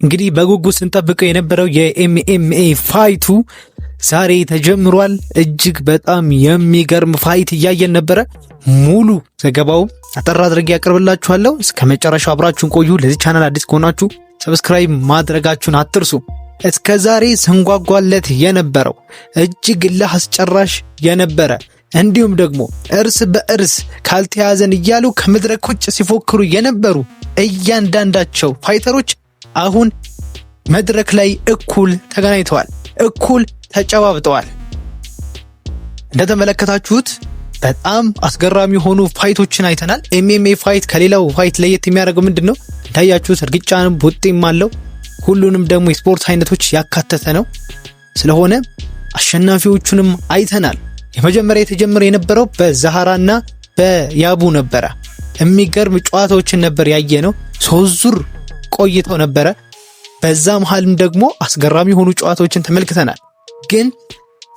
እንግዲህ በጉጉት ስንጠብቀው የነበረው የኤምኤምኤ ፋይቱ ዛሬ ተጀምሯል። እጅግ በጣም የሚገርም ፋይት እያየን ነበረ። ሙሉ ዘገባው አጠር አድርጌ ያቀርብላችኋለሁ። እስከ መጨረሻው አብራችሁን ቆዩ። ለዚህ ቻናል አዲስ ከሆናችሁ ሰብስክራይብ ማድረጋችሁን አትርሱ። እስከ ዛሬ ስንጓጓለት የነበረው እጅግ አስጨራሽ የነበረ እንዲሁም ደግሞ እርስ በእርስ ካልተያዘን እያሉ ከመድረክ ውጭ ሲፎክሩ የነበሩ እያንዳንዳቸው ፋይተሮች አሁን መድረክ ላይ እኩል ተገናኝተዋል፣ እኩል ተጨባብጠዋል። እንደተመለከታችሁት በጣም አስገራሚ የሆኑ ፋይቶችን አይተናል። ኤምኤምኤ ፋይት ከሌላው ፋይት ለየት የሚያደርገው ምንድነው? እንዳያችሁት እርግጫንም ቡጢም አለው። ሁሉንም ደግሞ የስፖርት አይነቶች ያካተተ ነው። ስለሆነ አሸናፊዎቹንም አይተናል። የመጀመሪያ የተጀመረ የነበረው በዛሃራና በያቡ ነበረ። የሚገርም ጨዋታዎችን ነበር ያየነው። 3 ዙር ቆይተው ነበረ። በዛ መሃልም ደግሞ አስገራሚ የሆኑ ጨዋታዎችን ተመልክተናል። ግን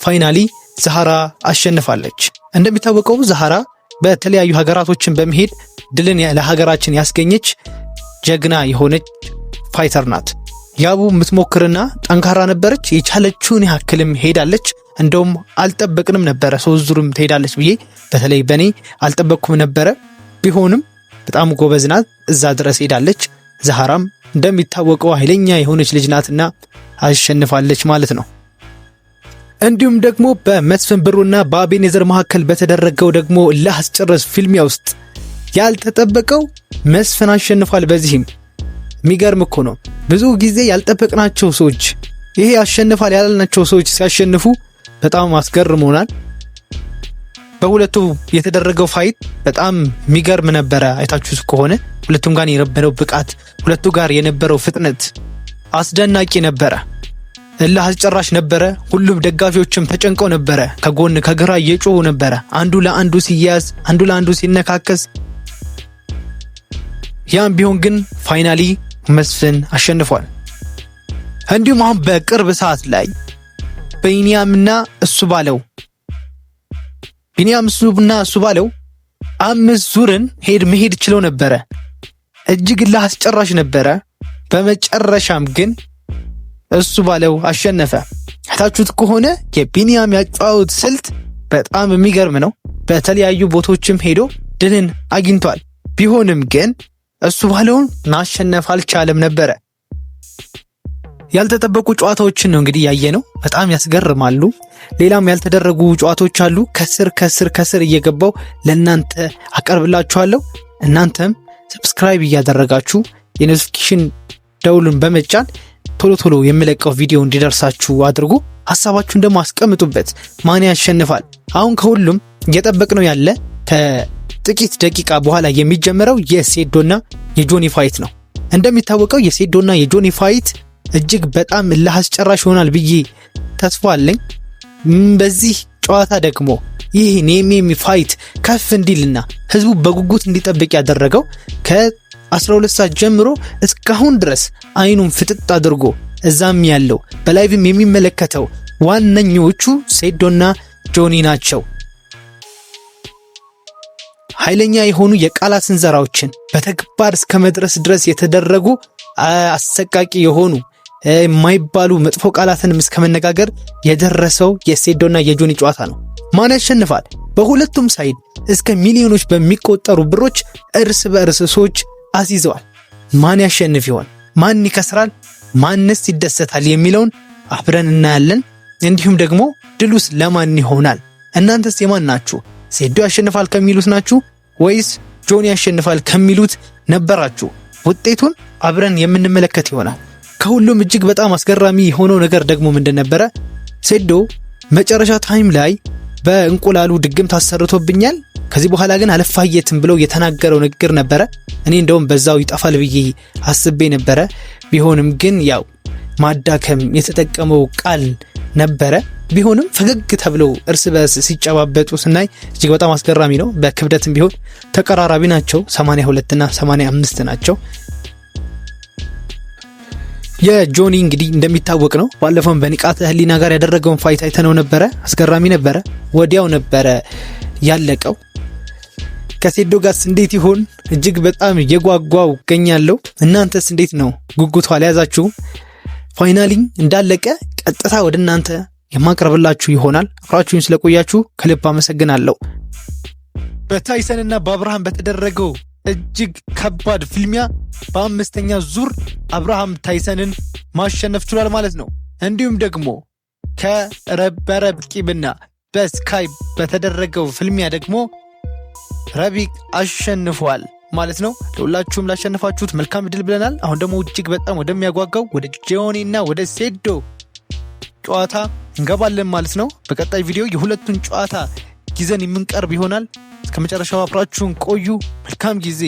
ፋይናሊ ዛሃራ አሸንፋለች። እንደሚታወቀው ዛሃራ በተለያዩ ሀገራቶችን በመሄድ ድልን ለሀገራችን ያስገኘች ጀግና የሆነች ፋይተር ናት። ያቡ የምትሞክርና ጠንካራ ነበረች። የቻለችውን ያክልም ሄዳለች። እንደውም አልጠበቅንም ነበረ 3 ዙርም ትሄዳለች ብዬ፣ በተለይ በኔ አልጠበቅኩም ነበረ። ቢሆንም በጣም ጎበዝ ናት፣ እዛ ድረስ ሄዳለች። ዛሃራም እንደሚታወቀው ኃይለኛ የሆነች ልጅ ናትና አሸንፋለች ማለት ነው። እንዲሁም ደግሞ በመስፍን ብሩና በአቤኔዘር መካከል በተደረገው ደግሞ ለአስጨረስ ፊልሚያ ውስጥ ያልተጠበቀው መስፍን አሸንፏል። በዚህም የሚገርም እኮ ነው። ብዙ ጊዜ ያልጠበቅናቸው ሰዎች ይሄ ያሸንፋል ያላልናቸው ሰዎች ሲያሸንፉ በጣም አስገርሞናል። በሁለቱ የተደረገው ፋይት በጣም የሚገርም ነበረ። አይታችሁት ከሆነ ሁለቱም ጋር የነበረው ብቃት፣ ሁለቱ ጋር የነበረው ፍጥነት አስደናቂ ነበረ። እልህ አስጨራሽ ነበረ። ሁሉም ደጋፊዎችም ተጨንቀው ነበረ። ከጎን ከግራ እየጮሁ ነበረ። አንዱ ለአንዱ ሲያዝ፣ አንዱ ለአንዱ ሲነካከስ። ያም ቢሆን ግን ፋይናሊ መስፍን አሸንፏል። እንዲሁም አሁን በቅርብ ሰዓት ላይ ቢኒያምና እሱ ባለው 5 ዙርን መሄድ ችለው ነበረ። እጅግ አስጨራሽ ነበረ። በመጨረሻም ግን እሱ ባለው አሸነፈ። ታችሁት ከሆነ የቢኒያም ያጫወት ስልት በጣም የሚገርም ነው። በተለያዩ ቦታዎችም ሄዶ ድልን አግኝቷል። ቢሆንም ግን እሱ ባለውን ማሸነፍ አልቻለም ነበረ። ያልተጠበቁ ጨዋታዎችን ነው እንግዲህ ያየነው። በጣም ያስገርማሉ። ሌላም ያልተደረጉ ጨዋታዎች አሉ። ከስር እየገባው ለእናንተ አቀርብላችኋለሁ። እናንተም ሰብስክራይብ እያደረጋችሁ የኖቲፊኬሽን ደውሉን በመጫን ቶሎ የሚለቀው ቪዲዮ እንዲደርሳችሁ አድርጉ። ሐሳባችሁን ደግሞ አስቀምጡበት። ማን ያሸንፋል? አሁን ከሁሉም እየጠበቅነው ያለ ከጥቂት ደቂቃ በኋላ የሚጀምረው የሴዶና የጆኒ ፋይት ነው። እንደሚታወቀው የሴዶና የጆኒ ፋይት እጅግ በጣም አስጨራሽ ይሆናል ብዬ ተስፋ አለኝ። በዚህ ጨዋታ ደግሞ ይህ ኤምኤምኤ ፋይት ከፍ እንዲልና ህዝቡ በጉጉት እንዲጠብቅ ያደረገው ከ12 ሰዓት ጀምሮ እስካሁን ድረስ አይኑን ፍጥጥ አድርጎ እዛም ያለው በላይቭም የሚመለከተው ዋነኞቹ ሴዶና ጆኒ ናቸው። ኃይለኛ የሆኑ የቃላት እንዘራዎችን በተግባር እስከ መድረስ ድረስ የተደረጉ አሰቃቂ የሆኑ የማይባሉ መጥፎ ቃላትንም እስከ መነጋገር የደረሰው የሴዶና የጆኒ ጨዋታ ነው። ማን ያሸንፋል? በሁለቱም ሳይድ እስከ ሚሊዮኖች በሚቆጠሩ ብሮች እርስ በእርስ ሰዎች አስይዘዋል። ማን ያሸንፍ ይሆን? ማን ይከስራል? ማንስ ይደሰታል? የሚለውን አብረን እናያለን። እንዲሁም ደግሞ ድሉስ ለማን ይሆናል? እናንተስ የማን ናችሁ? ሴዶ ያሸንፋል ከሚሉት ናችሁ ወይስ ጆኒ ያሸንፋል ከሚሉት ነበራችሁ? ውጤቱን አብረን የምንመለከት ይሆናል። ከሁሉም እጅግ በጣም አስገራሚ የሆነው ነገር ደግሞ ምንድን ነበረ? ሴዶ መጨረሻ ታይም ላይ በእንቁላሉ ድግም ታሰርቶብኛል፣ ከዚህ በኋላ ግን አልፋየትም ብለው የተናገረው ንግግር ነበረ። እኔ እንደውም በዛው ይጠፋል ብዬ አስቤ ነበረ። ቢሆንም ግን ያው ማዳከም የተጠቀመው ቃል ነበረ። ቢሆንም ፈገግ ተብለው እርስ በርስ ሲጨባበጡ ስናይ እጅግ በጣም አስገራሚ ነው። በክብደትም ቢሆን ተቀራራቢ ናቸው። 82 እና 85 ናቸው። የጆኒ እንግዲህ እንደሚታወቅ ነው ባለፈው በንቃተ ህሊና ጋር ያደረገውን ፋይት አይተነው ነበረ። አስገራሚ ነበረ። ወዲያው ነበረ ያለቀው። ከሴዶ ጋርስ እንዴት ይሆን? እጅግ በጣም እየጓጓው እገኛለሁ። እናንተስ እንዴት ነው? ጉጉቱ አልያዛችሁም? ፋይናሊ እንዳለቀ ቀጥታ ወደ እናንተ የማቀርብላችሁ ይሆናል። አብራችሁን ስለቆያችሁ ከልብ አመሰግናለሁ። በታይሰንና በአብርሃም በተደረገው እጅግ ከባድ ፍልሚያ በአምስተኛ ዙር አብርሃም ታይሰንን ማሸነፍ ችሏል ማለት ነው። እንዲሁም ደግሞ ከረበረብቂብና በስካይ በተደረገው ፍልሚያ ደግሞ ረቢቅ አሸንፏል ማለት ነው። ለሁላችሁም ላሸነፋችሁት መልካም እድል ብለናል። አሁን ደግሞ እጅግ በጣም ወደሚያጓጓው ወደ ጆኒና ወደ ሴዶ ጨዋታ እንገባለን ማለት ነው። በቀጣይ ቪዲዮ የሁለቱን ጨዋታ ይዘን የምንቀርብ ይሆናል። እስከ መጨረሻው አብራችሁን ቆዩ። መልካም ጊዜ